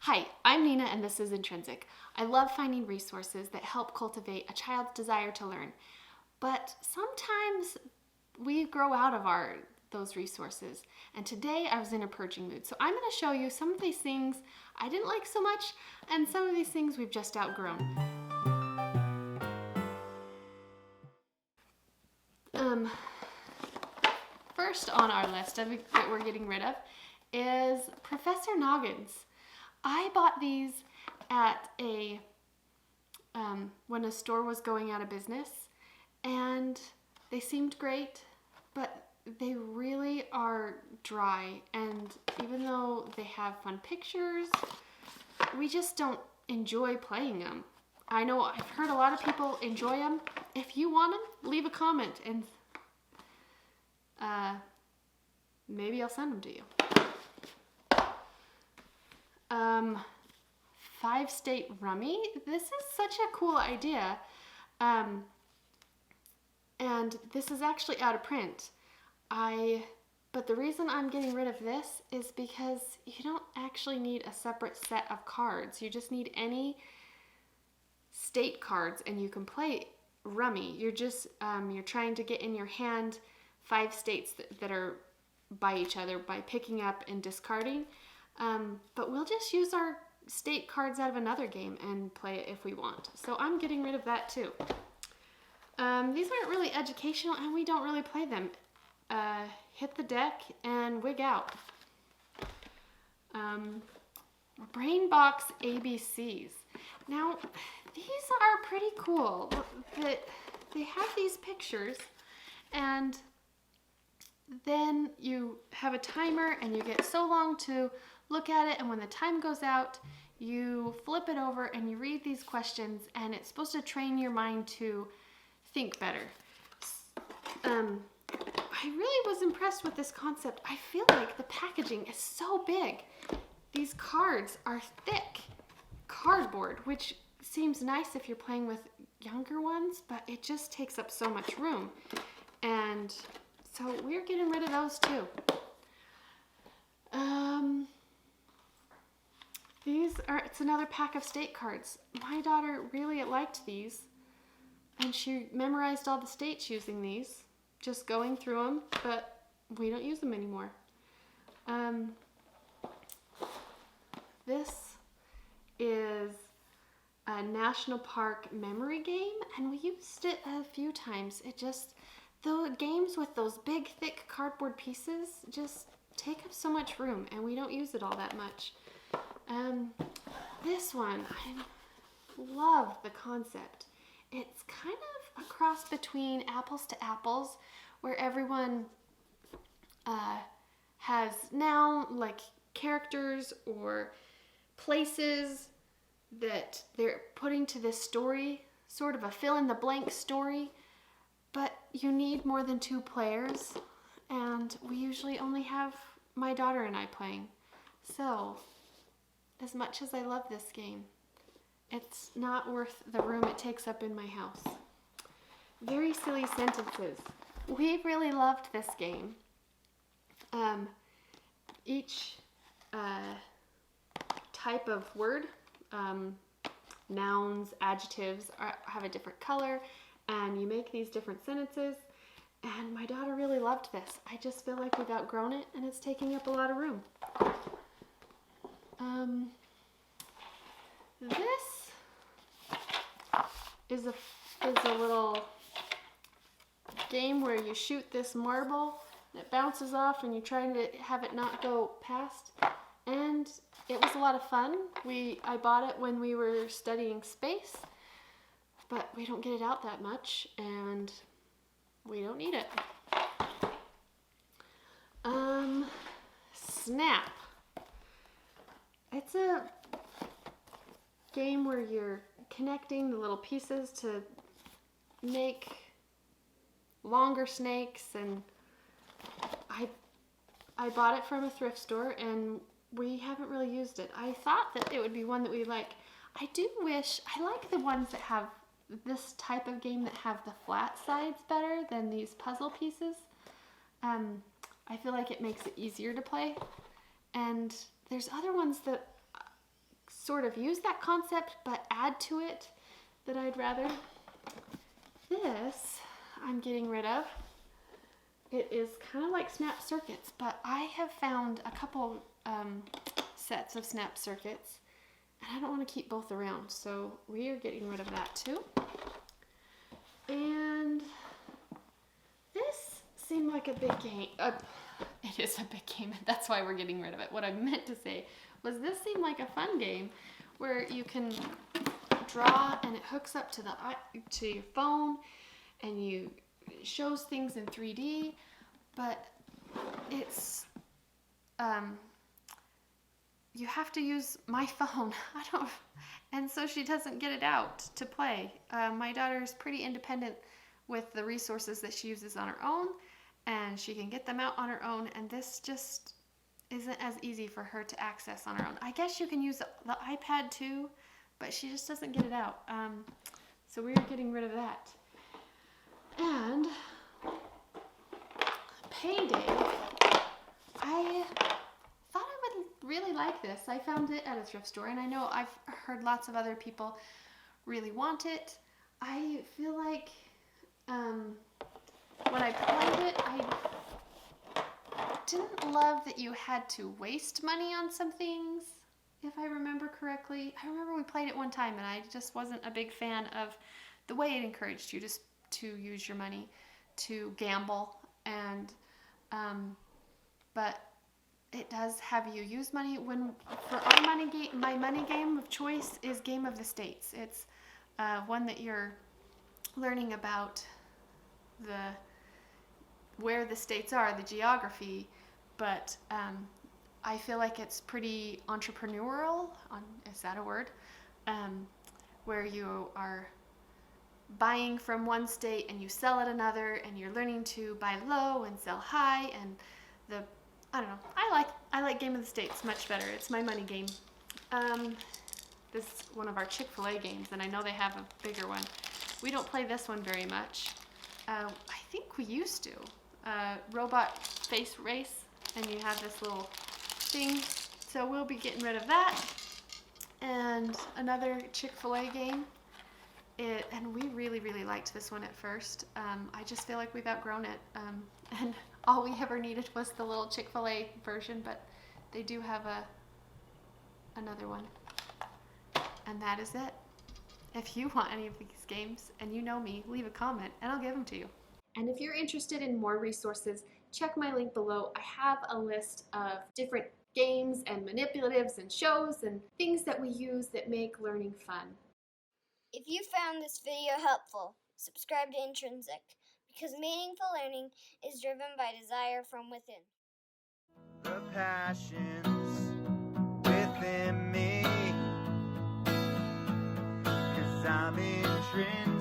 Hi, I'm Nina and this is Intrinsic. I love finding resources that help cultivate a child's desire to learn, but sometimes we grow out of those resources. And today I was in a purging mood. So I'm going to show you some of these things I didn't like so much and some of these things we've just outgrown. First on our list that we're getting rid of is Professor Noggins. I bought these at when a store was going out of business, and they seemed great, but they really are dry, and even though they have fun pictures, we just don't enjoy playing them. I know I've heard a lot of people enjoy them. If you want them, leave a comment and maybe I'll send them to you. 5-state rummy. This is such a cool idea. And this is actually out of print. But the reason I'm getting rid of this is because you don't actually need a separate set of cards. You just need any state cards and you can play rummy. You're just, you're trying to get in your hand 5 states that are by each other by picking up and discarding. But we'll just use our state cards out of another game and play it if we want. So I'm getting rid of that too. These aren't really educational and we don't really play them. Hit the deck and wig out. Brainbox ABCs. Now, these are pretty cool. They have these pictures and then you have a timer and you get so long to look at it, and when the time goes out, you flip it over and you read these questions, and it's supposed to train your mind to think better. I really was impressed with this concept. I feel like the packaging is so big. These cards are thick cardboard, which seems nice if you're playing with younger ones, but it just takes up so much room. And so we're getting rid of those too. It's another pack of state cards. My daughter really liked these, and she memorized all the states using these, just going through them, but we don't use them anymore. This is a national park memory game, and we used it a few times. The games with those big, thick cardboard pieces just take up so much room, and we don't use it all that much. This one, I love the concept. It's kind of a cross between Apples to Apples, where everyone has now like characters or places that they're putting to this story, sort of a fill-in-the-blank story, but you need more than 2 players, and we usually only have my daughter and I playing. So, as much as I love this game, it's not worth the room it takes up in my house. Very silly sentences. We really loved this game. Each type of word, nouns, adjectives, have a different color, and you make these different sentences. And my daughter really loved this. I just feel like we've outgrown it and it's taking up a lot of room. This is a little game where you shoot this marble and it bounces off and you're trying to have it not go past. And it was a lot of fun. I bought it when we were studying space, but we don't get it out that much and we don't need it. Snap. It's a game where you're connecting the little pieces to make longer snakes, and I bought it from a thrift store and we haven't really used it. I thought that it would be one that we like. I like the ones that have this type of game that have the flat sides better than these puzzle pieces. I feel like it makes it easier to play. And there's other ones that sort of use that concept but add to it that I'd rather. This I'm getting rid of. It is kind of like snap circuits, but I have found a couple sets of snap circuits, and I don't want to keep both around, so we are getting rid of that too. And this seemed like a big game. It is a big game, and that's why we're getting rid of it. What I meant to say was this seemed like a fun game where you can draw and it hooks up to your phone, and it shows things in 3D, but it's you have to use my phone. And so she doesn't get it out to play. My daughter is pretty independent with the resources that she uses on her own, and she can get them out on her own, and this just isn't as easy for her to access on her own. I guess you can use the iPad too, but she just doesn't get it out. So we're getting rid of that. And Payday, I thought I would really like this. I found it at a thrift store, and I know I've heard lots of other people really want it. I feel like when I played it, I didn't love that you had to waste money on some things, if I remember correctly. I remember we played it one time, and I just wasn't a big fan of the way it encouraged you to use your money to gamble, and but it does have you use money. For our my money game of choice is Game of the States. It's one that you're learning about where the states are, the geography, but I feel like it's pretty entrepreneurial, is that a word? Where you are buying from one state and you sell at another, and you're learning to buy low and sell high, and I don't know. I like Game of the States much better. It's my money game. This is one of our Chick-fil-A games, and I know they have a bigger one. We don't play this one very much. I think we used to. Robot face race, and you have this little thing. So we'll be getting rid of that. And another Chick-fil-A game. And we really, really liked this one at first. I just feel like we've outgrown it. And all we ever needed was the little Chick-fil-A version, but they do have another one. And that is it. If you want any of these games, and you know me, leave a comment and I'll give them to you. And if you're interested in more resources, check my link below. I have a list of different games and manipulatives and shows and things that we use that make learning fun. If you found this video helpful, subscribe to Intrinsic, because meaningful learning is driven by desire from within. The passions within me, 'cause I'm intrinsic.